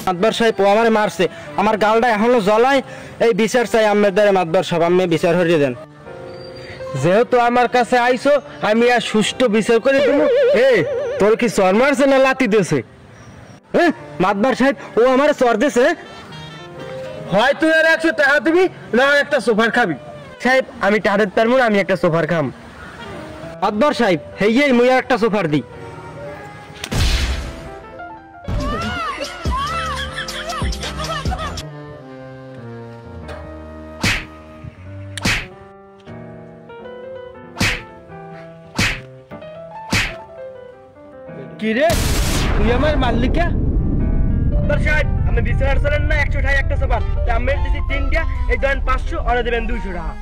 মাতবার সাহেব ও আমারে মারছে, আমার গালটা এখনো জ্বলায়। এই বিচার চাই আম্মের দ্বারা মাতবার সাহেব, আম্মে বিচার হরিয়ে দেন। যেহেতু আমার কাছে আইছো আমি আর সুষ্ঠু বিচার করে দেবো। তোর কি চর মারছে না লাতি দিয়েছে? মাতবার সাহেব ও আমার চর দিছে। হয় তুই আর 100 টাকা দিবি, না একটা সোফার খাবি। সাহেব আমি টাহাদের পারবো না, আমি একটা সোফার খাম। মাতবার সাহেব হেই মুই আর একটা সোফার দিই। কি রে তুই আমার মাল্লিকা? আমি বিচার করেন না 100 টাকা একটা সোফার, আমের দিছি 3টা, এই ধরেন 500, ওরা দেবেন 200 টাকা।